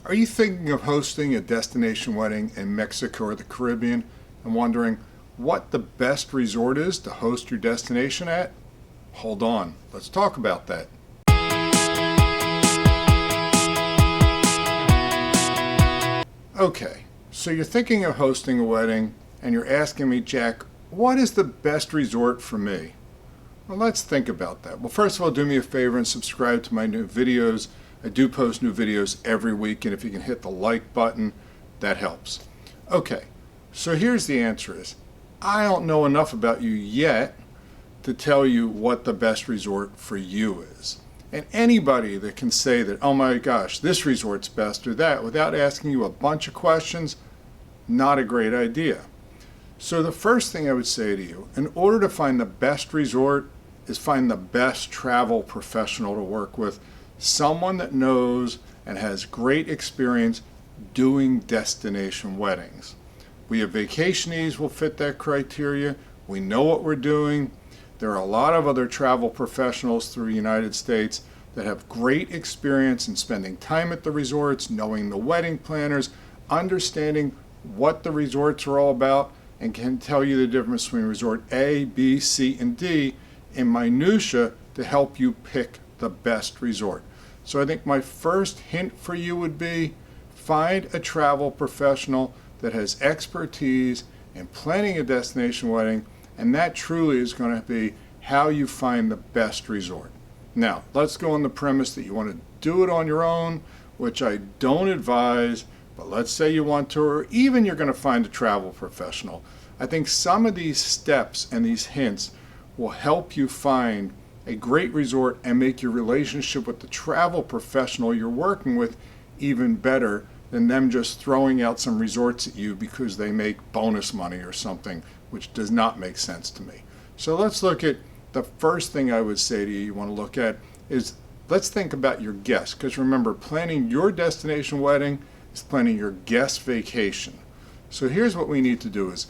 Are you thinking of hosting a destination wedding in Mexico or the Caribbean and wondering what the best resort is to host your destination at? Hold on, let's talk about that. Okay, so you're thinking of hosting a wedding and you're asking me, Jack, what is the best resort for me? Well, let's think about that. Well, first of all, do me a favor and subscribe to my new videos. I do post new videos every week, and if you can hit the like button, that helps. Okay, so here's the answer is, I don't know enough about you yet to tell you what the best resort for you is. And anybody that can say that, oh my gosh, this resort's best or that, without asking you a bunch of questions, not a great idea. So the first thing I would say to you, in order to find the best resort, is find the best travel professional to work with, someone that knows and has great experience doing destination weddings. We have Vacationese will fit that criteria. We know what we're doing. There are a lot of other travel professionals through the United States that have great experience in spending time at the resorts, knowing the wedding planners, understanding what the resorts are all about, and can tell you the difference between resort A, B, C, and D in minutia to help you pick the best resort. So I think my first hint for you would be find a travel professional that has expertise in planning a destination wedding, and that truly is going to be how you find the best resort. Now, let's go on the premise that you want to do it on your own, which I don't advise, but let's say you want to, or even you're going to find a travel professional. I think some of these steps and these hints will help you find a great resort and make your relationship with the travel professional you're working with even better than them just throwing out some resorts at you because they make bonus money or something, which does not make sense to me. So let's look at the first thing I would say to you want to look at is let's think about your guests, because remember, planning your destination wedding is planning your guest vacation. So here's what we need to do is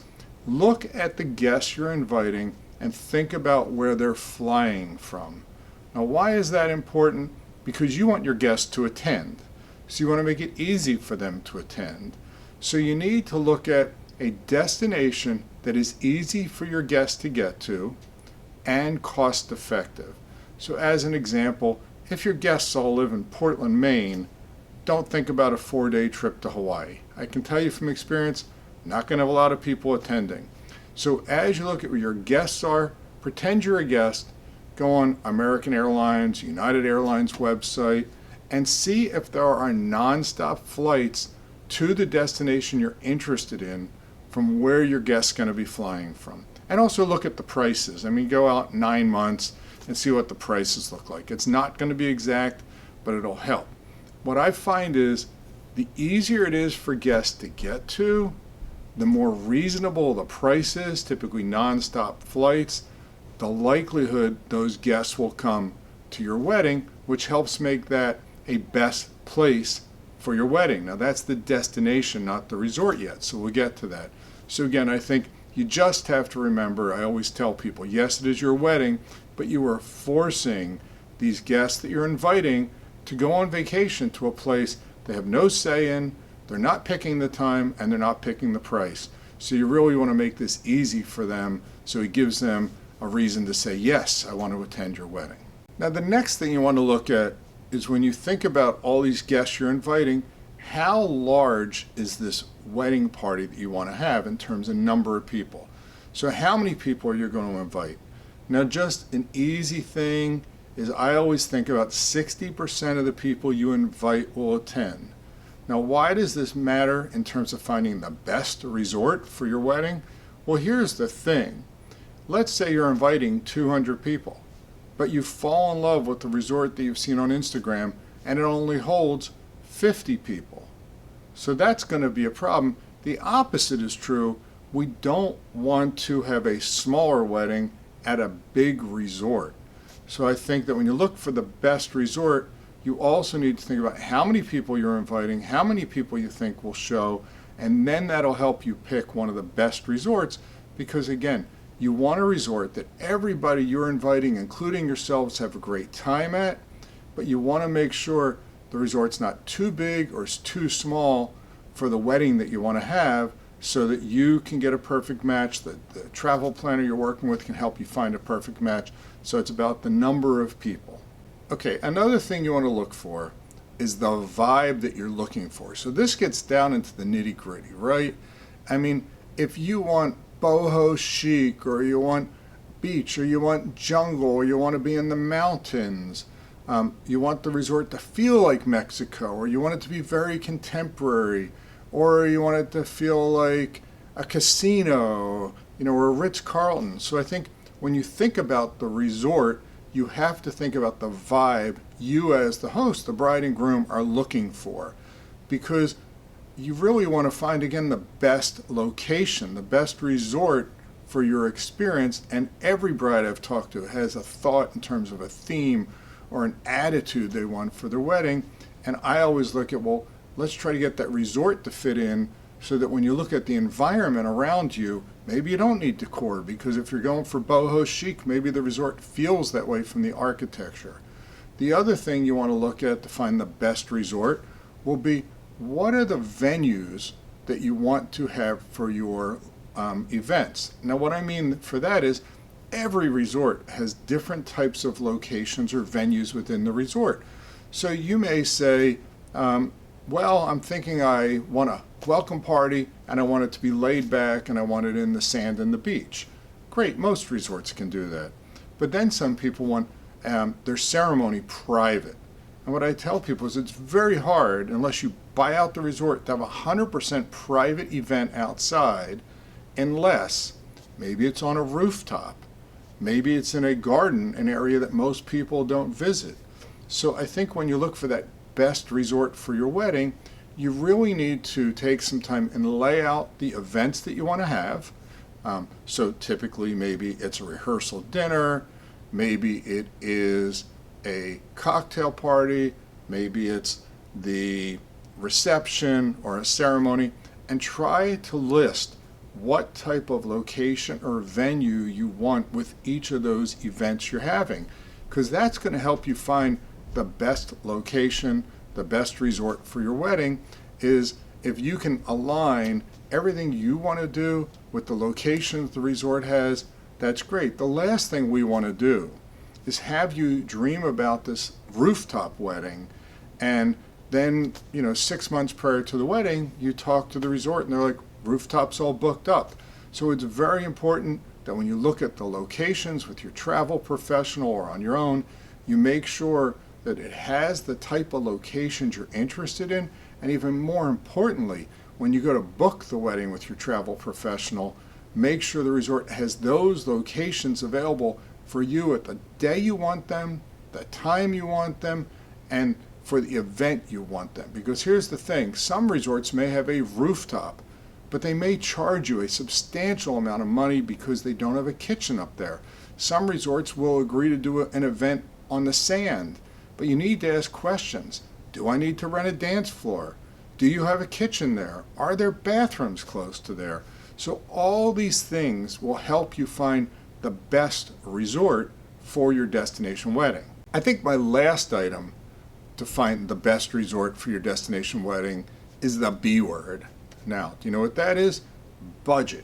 look at the guests you're inviting and think about where they're flying from. Now, why is that important? Because you want your guests to attend. So you want to make it easy for them to attend. So you need to look at a destination that is easy for your guests to get to and cost effective. So as an example, if your guests all live in Portland, Maine, don't think about a 4-day trip to Hawaii. I can tell you from experience, not going to have a lot of people attending. So as you look at where your guests are, pretend you're a guest, go on American Airlines, United Airlines website, and see if there are nonstop flights to the destination you're interested in from where your guest's going to be flying from. And also look at the prices. I mean, go out 9 months and see what the prices look like. It's not going to be exact, but it'll help. What I find is the easier it is for guests to get to, the more reasonable the price is, typically nonstop flights, the likelihood those guests will come to your wedding, which helps make that a best place for your wedding. Now that's the destination, not the resort yet, so we'll get to that. So again, I think you just have to remember, I always tell people, yes, it is your wedding, but you are forcing these guests that you're inviting to go on vacation to a place they have no say in, they're not picking the time, and they're not picking the price. So you really want to make this easy for them so it gives them a reason to say, yes, I want to attend your wedding. Now the next thing you want to look at is when you think about all these guests you're inviting, how large is this wedding party that you want to have in terms of number of people? So how many people are you going to invite? Now just an easy thing is I always think about 60% of the people you invite will attend. Now, why does this matter in terms of finding the best resort for your wedding? Well, here's the thing. Let's say you're inviting 200 people, but you fall in love with the resort that you've seen on Instagram and it only holds 50 people. So that's going to be a problem. The opposite is true. We don't want to have a smaller wedding at a big resort. So I think that when you look for the best resort, you also need to think about how many people you're inviting, how many people you think will show, and then that'll help you pick one of the best resorts, because again, you want a resort that everybody you're inviting, including yourselves, have a great time at, but you want to make sure the resort's not too big or too small for the wedding that you want to have, so that you can get a perfect match, the travel planner you're working with can help you find a perfect match. So it's about the number of people. Okay, another thing you want to look for is the vibe that you're looking for. So this gets down into the nitty-gritty, right? I mean, if you want boho chic, or you want beach, or you want jungle, or you want to be in the mountains, you want the resort to feel like Mexico, or you want it to be very contemporary, or you want it to feel like a casino, or a Ritz-Carlton. So I think when you think about the resort, you have to think about the vibe you as the host, the bride and groom, are looking for. Because you really want to find, again, the best location, the best resort for your experience. And every bride I've talked to has a thought in terms of a theme or an attitude they want for their wedding. And I always look at, well, let's try to get that resort to fit in, so that when you look at the environment around you, maybe you don't need decor, because if you're going for boho chic, maybe the resort feels that way from the architecture. The other thing you want to look at to find the best resort will be, what are the venues that you want to have for your events? Now, what I mean for that is, every resort has different types of locations or venues within the resort. So you may say, well, I'm thinking I want a welcome party, and I want it to be laid back, and I want it in the sand and the beach. Great, most resorts can do that. But then some people want their ceremony private. And what I tell people is, it's very hard, unless you buy out the resort, to have a 100% private event outside, unless maybe it's on a rooftop. Maybe it's in a garden, an area that most people don't visit. So I think when you look for that best resort for your wedding, you really need to take some time and lay out the events that you want to have. So typically, maybe it's a rehearsal dinner, maybe it is a cocktail party, maybe it's the reception or a ceremony, and try to list what type of location or venue you want with each of those events you're having, because that's going to help you find the best location, the best resort for your wedding. Is if you can align everything you want to do with the locations the resort has, that's great. The last thing we want to do is have you dream about this rooftop wedding, and then 6 months prior to the wedding, you talk to the resort and they're like, rooftops all booked up. So it's very important that when you look at the locations with your travel professional or on your own, you make sure that it has the type of locations you're interested in. And even more importantly, when you go to book the wedding with your travel professional, make sure the resort has those locations available for you at the day you want them, the time you want them, and for the event you want them. Because here's the thing, some resorts may have a rooftop, but they may charge you a substantial amount of money because they don't have a kitchen up there. Some resorts will agree to do an event on the sand, but you need to ask questions. Do I need to rent a dance floor? Do you have a kitchen there? Are there bathrooms close to there? So all these things will help you find the best resort for your destination wedding. I think my last item to find the best resort for your destination wedding is the B word. Now, do you know what that is? Budget.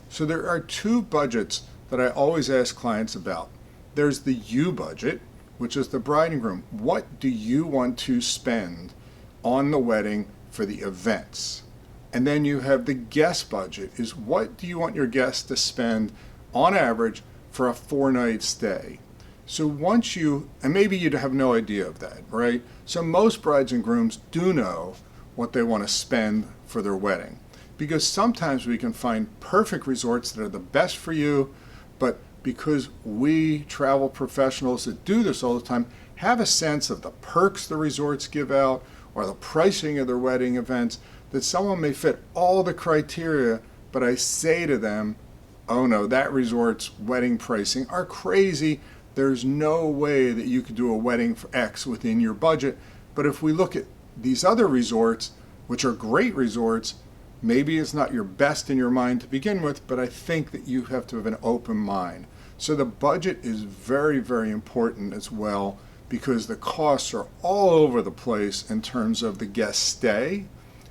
So there are two budgets that I always ask clients about. There's the U budget, which is the bride and groom. What do you want to spend on the wedding for the events? And then you have the guest budget, is what do you want your guests to spend on average for a 4-night stay? So once you, and maybe you have no idea of that, right? So most brides and grooms do know what they want to spend for their wedding, because sometimes we can find perfect resorts that are the best for you, but because we travel professionals that do this all the time have a sense of the perks the resorts give out or the pricing of their wedding events, that someone may fit all the criteria, but I say to them, oh no, that resort's wedding pricing are crazy. There's no way that you could do a wedding for X within your budget. But if we look at these other resorts, which are great resorts, maybe it's not your best in your mind to begin with, but I think that you have to have an open mind. So the budget is very, very important as well, because the costs are all over the place in terms of the guest stay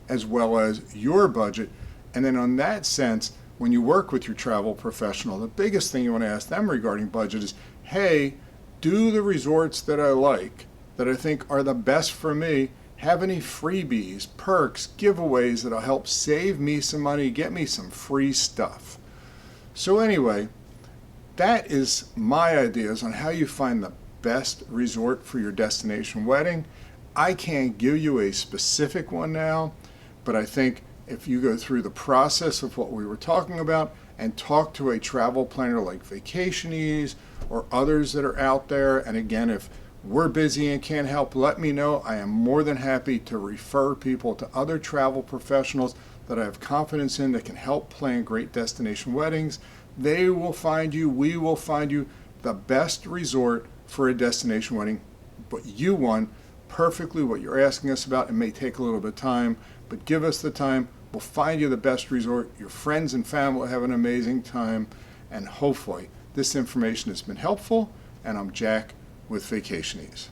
as well as your budget. And then on that sense, when you work with your travel professional, the biggest thing you want to ask them regarding budget is, hey, do the resorts that I like, that I think are the best for me, have any freebies, perks, giveaways that'll help save me some money, get me some free stuff? So anyway, that is my ideas on how you find the best resort for your destination wedding. I can't give you a specific one now, but I think if you go through the process of what we were talking about and talk to a travel planner like Vacation-Ease or others that are out there, and again, if we're busy and can't help, let me know. I am more than happy to refer people to other travel professionals that I have confidence in that can help plan great destination weddings. They will find you, we will find you the best resort for a destination wedding, but you want perfectly what you're asking us about. It may take a little bit of time, but give us the time. We'll find you the best resort. Your friends and family will have an amazing time, and hopefully this information has been helpful. And I'm Jack with Vacation-Ease.